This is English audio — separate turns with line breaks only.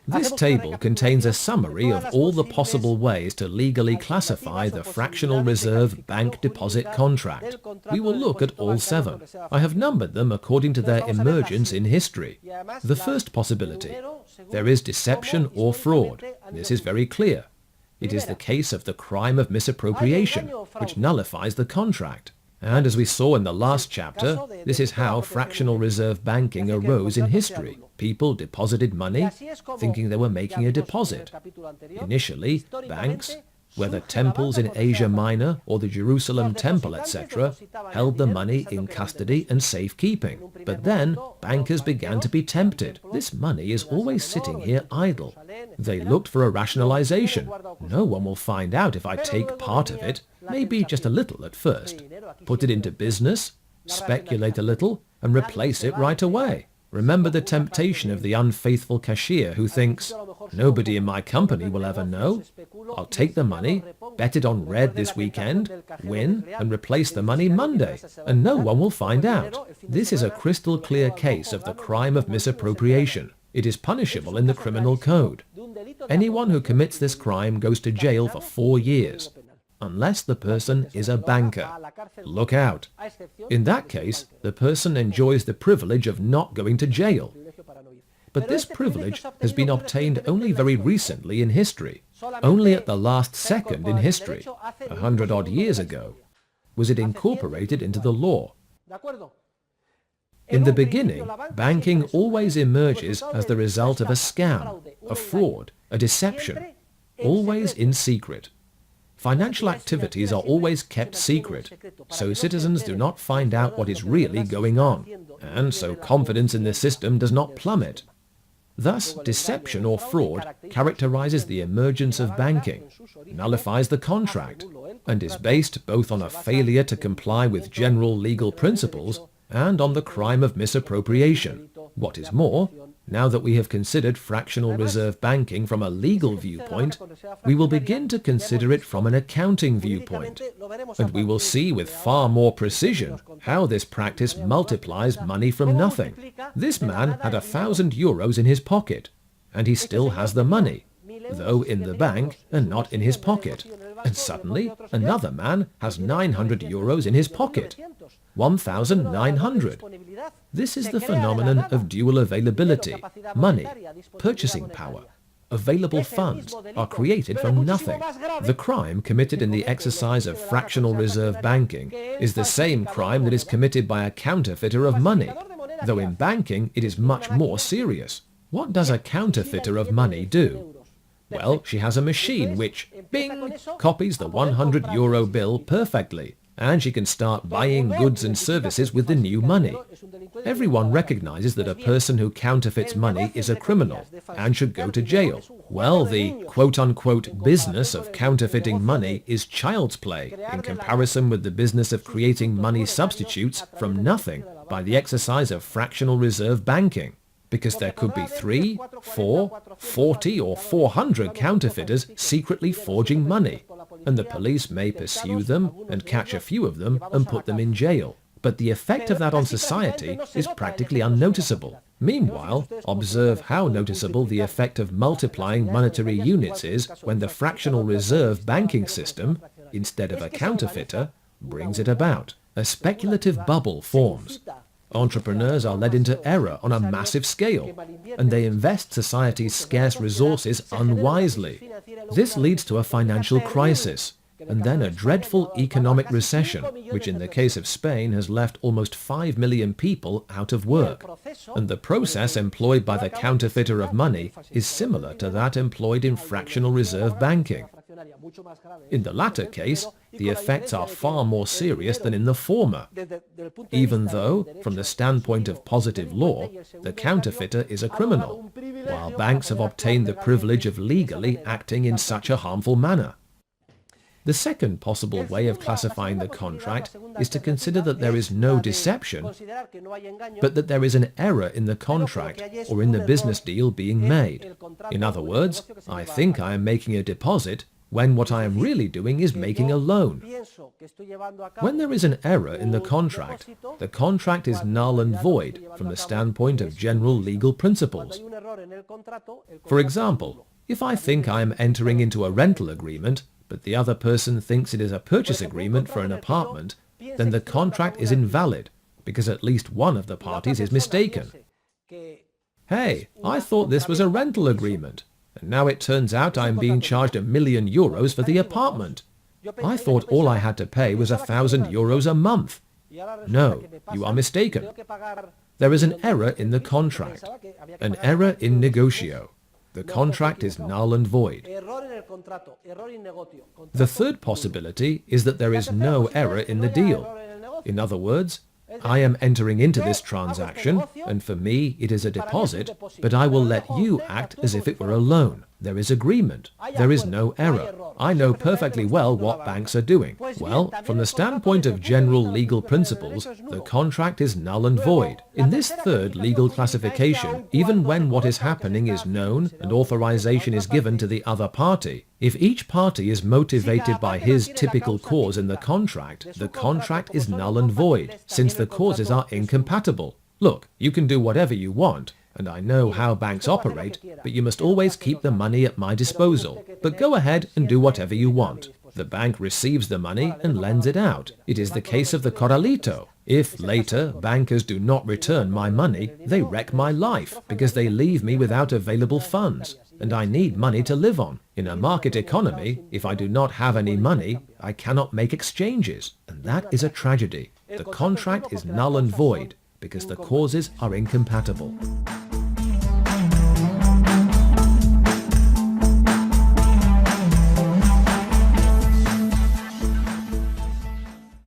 This table contains a summary of all the possible ways to legally classify the fractional reserve bank deposit contract. We will look at all 7. I have numbered them according to their emergence in history. The first possibility: there is deception or fraud. This is very clear. It is the case of the crime of misappropriation, which nullifies the contract. And as we saw in the last chapter, this is how fractional reserve banking arose in history. People deposited money, thinking they were making a deposit. Initially, banks, whether temples in Asia Minor or the Jerusalem Temple, etc., held the money in custody and safekeeping. But then, bankers began to be tempted. This money is always sitting here idle. They looked for a rationalization. No one will find out if I take part of it, maybe just a little at first. Put it into business, speculate a little, and replace it right away. Remember the temptation of the unfaithful cashier who thinks, nobody in my company will ever know. I'll take the money, bet it on red this weekend, win, and replace the money Monday, and no one will find out. This is a crystal clear case of the crime of misappropriation. It is punishable in the criminal code. Anyone who commits this crime goes to jail for 4 years, unless the person is a banker. Look out. In that case, the person enjoys the privilege of not going to jail. But this privilege has been obtained only very recently in history. Only at the last second in history, 100-odd years ago, was it incorporated into the law. In the beginning, banking always emerges as the result of a scam, a fraud, a deception, always in secret. Financial activities are always kept secret, so citizens do not find out what is really going on, and so confidence in the system does not plummet. Thus, deception or fraud characterizes the emergence of banking, nullifies the contract, and is based both on a failure to comply with general legal principles and on the crime of misappropriation. What is more, now that we have considered fractional reserve banking from a legal viewpoint, we will begin to consider it from an accounting viewpoint, and we will see with far more precision how this practice multiplies money from nothing. This man had 1,000 euros in his pocket, and he still has the money, though in the bank and not in his pocket. And suddenly, another man has 900 euros in his pocket. 1,900. This is the phenomenon of dual availability. Money, purchasing power, available funds are created from nothing. The crime committed in the exercise of fractional reserve banking is the same crime that is committed by a counterfeiter of money, though in banking it is much more serious. What does a counterfeiter of money do? Well, she has a machine which, bing, copies the 100 euro bill perfectly, and she can start buying goods and services with the new money. Everyone recognizes that a person who counterfeits money is a criminal and should go to jail. Well, the quote-unquote business of counterfeiting money is child's play in comparison with the business of creating money substitutes from nothing by the exercise of fractional reserve banking. Because there could be 3, 4, 40 or 400 counterfeiters secretly forging money, and the police may pursue them and catch a few of them and put them in jail. But the effect of that on society is practically unnoticeable. Meanwhile, observe how noticeable the effect of multiplying monetary units is when the fractional reserve banking system, instead of a counterfeiter, brings it about. A speculative bubble forms. Entrepreneurs are led into error on a massive scale, and they invest society's scarce resources unwisely. This leads to a financial crisis, and then a dreadful economic recession, which in the case of Spain has left almost 5 million people out of work. And the process employed by the counterfeiter of money is similar to that employed in fractional reserve banking. In the latter case, the effects are far more serious than in the former, even though, from the standpoint of positive law, the counterfeiter is a criminal, while banks have obtained the privilege of legally acting in such a harmful manner. The second possible way of classifying the contract is to consider that there is no deception, but that there is an error in the contract or in the business deal being made. In other words, I think I am making a deposit when what I am really doing is making a loan. When there is an error in the contract is null and void from the standpoint of general legal principles. For example, if I think I am entering into a rental agreement, but the other person thinks it is a purchase agreement for an apartment, then the contract is invalid, because at least one of the parties is mistaken. Hey, I thought this was a rental agreement, and now it turns out I am being charged €1,000,000 for the apartment. I thought all I had to pay was €1,000 a month. No, you are mistaken. There is an error in the contract, an error in negotio. The contract is null and void. The third possibility is that there is no error in the deal. In other words, I am entering into this transaction, and for me it is a deposit, but I will let you act as if it were a loan. There is agreement. There is no error. I know perfectly well what banks are doing. Well, from the standpoint of general legal principles, the contract is null and void. In this third legal classification, even when what is happening is known and authorization is given to the other party, if each party is motivated by his typical cause in the contract is null and void, since the causes are incompatible. Look, you can do whatever you want, and I know how banks operate, but you must always keep the money at my disposal. But go ahead and do whatever you want. The bank receives the money and lends it out. It is the case of the corralito. If later bankers do not return my money, they wreck my life because they leave me without available funds, and I need money to live on. In a market economy, if I do not have any money, I cannot make exchanges, and that is a tragedy. The contract is null and void because the causes are incompatible.